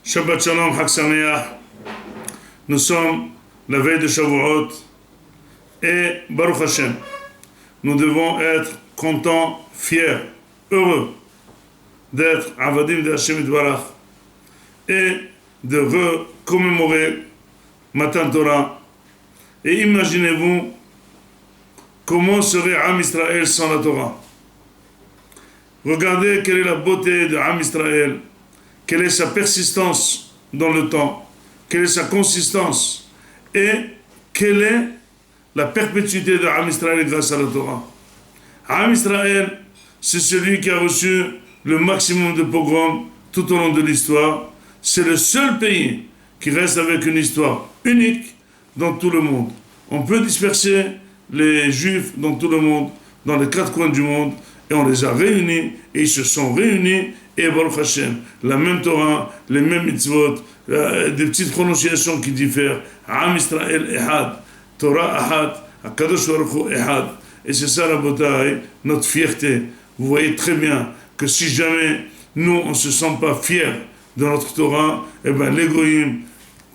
Shabbat Shalom, Chag Sameach. Nous sommes la veille de Shavuot et Baruch Hashem. Nous devons être contents, fiers, heureux d'être Avadim de Hashem Yitbarach et de commémorer Matan Torah. Et imaginez-vous comment serait Am Israël sans la Torah. Regardez quelle est la beauté de Am Israël, quelle est sa persistance dans le temps, quelle est sa consistance et quelle est la perpétuité de Am Israël grâce à la Torah. Am Israël, c'est celui qui a reçu le maximum de pogroms tout au long de l'histoire. C'est le seul pays qui reste avec une histoire unique dans tout le monde. On peut disperser les Juifs dans tout le monde, dans les quatre coins du monde, et on les a réunis, et ils se sont réunis, et Baruch Hashem, la même Torah, les mêmes mitzvot, des petites prononciations qui diffèrent. Am Israël Ehad, Torah Ahad, Akadosh Baruch Hu Ehad. Et c'est ça la bataille, notre fierté. Vous voyez très bien que si jamais nous, on ne se sent pas fiers de notre Torah, eh bien les goïms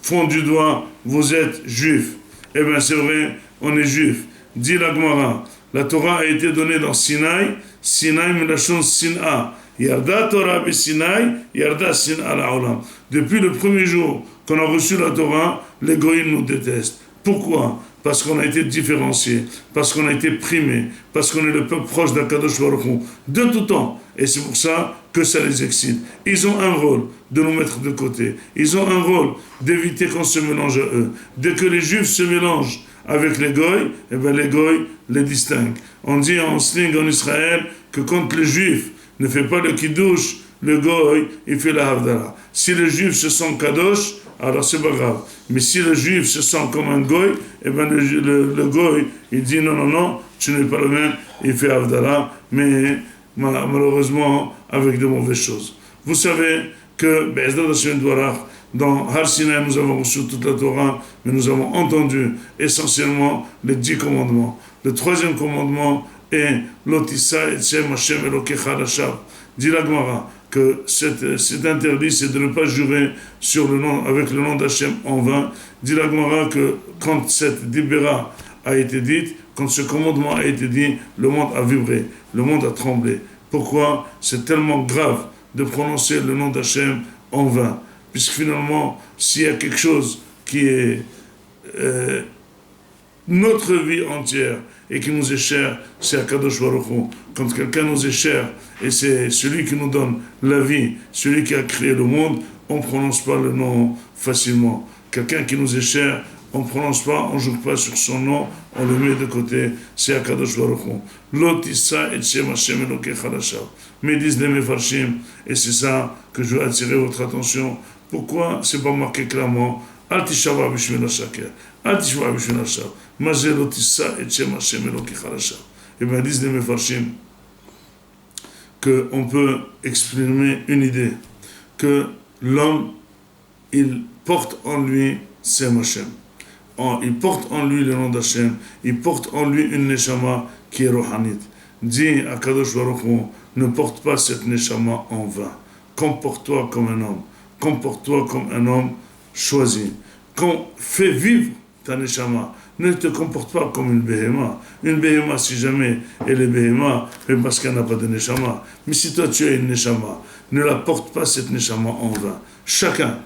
font du doigt, vous êtes juifs. Eh bien c'est vrai, on est juifs. Dit la Gemara, la Torah a été donnée dans Sinaï, Sinaï Melachon Sin'a. Yarda Torah be Sinaï, Yarda Sin'a la'olam. Depuis le premier jour qu'on a reçu la Torah, les goïms nous détestent. Pourquoi ? Parce qu'on a été différenciés, parce qu'on a été primés, parce qu'on est le peuple proche d'Akadosh Baruch Hu, de tout temps. Et c'est pour ça que ça les excite. Ils ont un rôle de nous mettre de côté. Ils ont un rôle d'éviter qu'on se mélange à eux. Dès que les Juifs se mélangent avec les Goïs, eh bien les Goïs les distinguent. On dit en sling en Israël que quand le Juif ne fait pas le Kiddush, le Goï, il fait la Havdalah. Si le Juif se sent Kadosh, alors c'est pas grave. Mais si le Juif se sent comme un Goï, eh bien le Goï, il dit non, tu n'es pas le même, il fait Havdalah, mais malheureusement avec de mauvaises choses. Vous savez que dans Har Sinai, nous avons reçu toute la Torah, mais nous avons entendu essentiellement les 10 commandements. Le troisième commandement est Lotissa et Shem Hashem Elokecha Lashav. Dit la Gemara que c'est interdit, c'est de ne pas jurer avec le nom d'Hachem en vain. Dit la Gemara que quand cette dibéra a été dite, quand ce commandement a été dit, le monde a vibré, le monde a tremblé. Pourquoi ? C'est tellement grave de prononcer le nom d'Hachem en vain. Puisque finalement, s'il y a quelque chose qui est notre vie entière et qui nous est cher, c'est Akadosh Baruch Hu. Quand quelqu'un nous est cher, et c'est celui qui nous donne la vie, celui qui a créé le monde, on ne prononce pas le nom facilement. Quelqu'un qui nous est cher, on ne prononce pas, on ne joue pas sur son nom, on le met de côté, c'est Akadosh Baruch Hu. Lotissa et Shem Hashem Elokecha Lashav. Mais disent les Mefarshim, et c'est ça que je veux attirer votre attention. Pourquoi c'est pas marqué clairement Al Tishava Bishmil HaShaker, Al Tishava Bishmil HaShav, Mazé Lotissa et Shem Hashem Elokecha Lashav. Et bien disent les Mefarshim qu'on peut exprimer une idée, que l'homme, il porte en lui Sem Hashem. Il porte en lui le nom d'Hachem, il porte en lui une neshama qui est rohanit. Dis à Kadosh Baruch Hu, ne porte pas cette neshama en vain. Comporte-toi comme un homme. Comporte-toi comme un homme choisi. Fais vivre ta neshama. Ne te comporte pas comme une béhéma. Une béhéma, si jamais elle est béhéma, c'est parce qu'elle n'a pas de neshama. Mais si toi tu as une neshama, ne la porte pas cette neshama en vain. Chacun,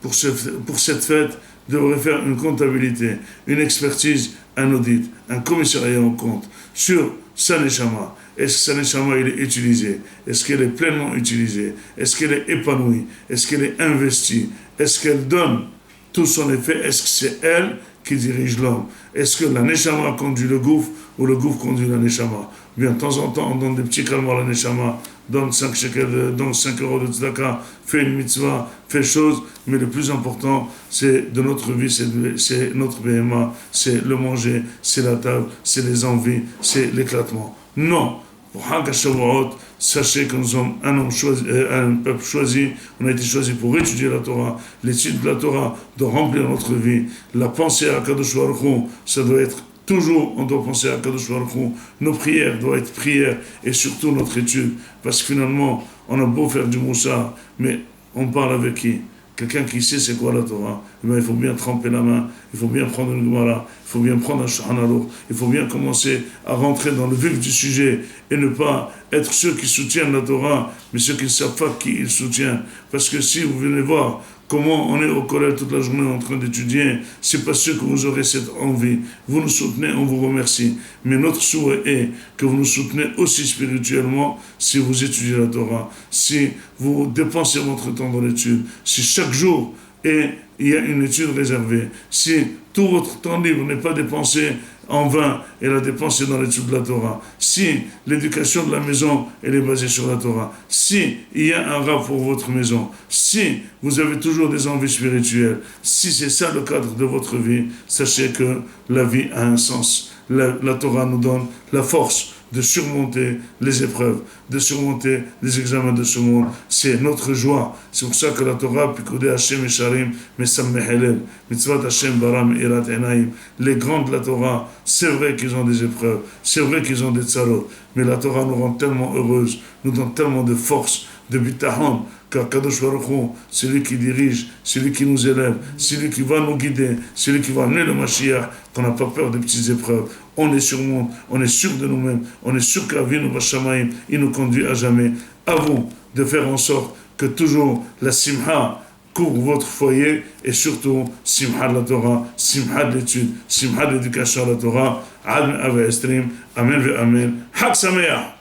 pour cette fête, devrait faire une comptabilité, une expertise, un audit, un commissariat en compte sur sa neshama. Est-ce que sa neshama est utilisée? Est-ce qu'elle est pleinement utilisée? Est-ce qu'elle est épanouie? Est-ce qu'elle est investie? Est-ce qu'elle donne tout son effet? Est-ce que c'est elle qui dirige l'homme? Est-ce que la neshama conduit le gouffre ou le gouffre conduit la neshama? Bien, de temps en temps, on donne des petits calmants à la neshama, donne 5 shekels, donne 5 euros de tzedaka, fait une mitzvah, fait chose, mais le plus important, c'est de notre vie, c'est notre BMA, c'est le manger, c'est la table, c'est les envies, c'est l'éclatement. Non, pour Hag HaShavuot, sachez que nous sommes un peuple choisi, on a été choisi pour étudier la Torah, l'étude de la Torah doit remplir notre vie, la pensée à Kadosh Baruch Hu, ça doit être toujours, on doit penser à Kadosh Baruch Hu, nos prières doivent être prières, et surtout notre étude, parce que finalement, on a beau faire du moussard, mais on parle avec qui? quelqu'un qui sait c'est quoi la Torah, eh bien, il faut bien tremper la main, il faut bien prendre une Gemara, il faut bien prendre un Shulchan Aruch, il faut bien commencer à rentrer dans le vif du sujet et ne pas être ceux qui soutiennent la Torah, mais ceux qui ne savent pas qui ils soutiennent. Parce que si vous venez voir comment on est au collège toute la journée en train d'étudier, c'est pas sûr que vous aurez cette envie. Vous nous soutenez, on vous remercie. Mais notre souhait est que vous nous soutenez aussi spirituellement si vous étudiez la Torah, si vous dépensez votre temps dans l'étude, si chaque jour il y a une étude réservée, si tout votre temps libre n'est pas dépensé en vain et la dépensé dans l'étude de la Torah, si l'éducation de la maison elle est basée sur la Torah, si il y a un rab pour votre maison, si vous avez toujours des envies spirituelles, si c'est ça le cadre de votre vie, sachez que la vie a un sens. La Torah nous donne la force de surmonter les épreuves, de surmonter les examens de ce monde. C'est notre joie. C'est pour ça que la Torah, Pikoudé Hashem et Sharim, Mesam Mehelel, Mitzvot Hashem Baram Irat Enaim, les grands de la Torah, c'est vrai qu'ils ont des épreuves, c'est vrai qu'ils ont des tsarot, mais la Torah nous rend tellement heureuses, nous donne tellement de force, de bitahon, car Kadosh Baruch Hu, c'est lui qui dirige, c'est lui qui nous élève, c'est lui qui va nous guider, c'est lui qui va amener le Mashiach, qu'on n'a pas peur des petites épreuves. On est sur le monde, on est sûr de nous-mêmes, on est sûr qu'Avinu Bashamaim, il nous conduit à jamais. À vous de faire en sorte que toujours la simha couvre votre foyer et surtout simha de la Torah, simha de l'étude, simha de l'éducation à la Torah. Amen ve Amen. Hak Sameach.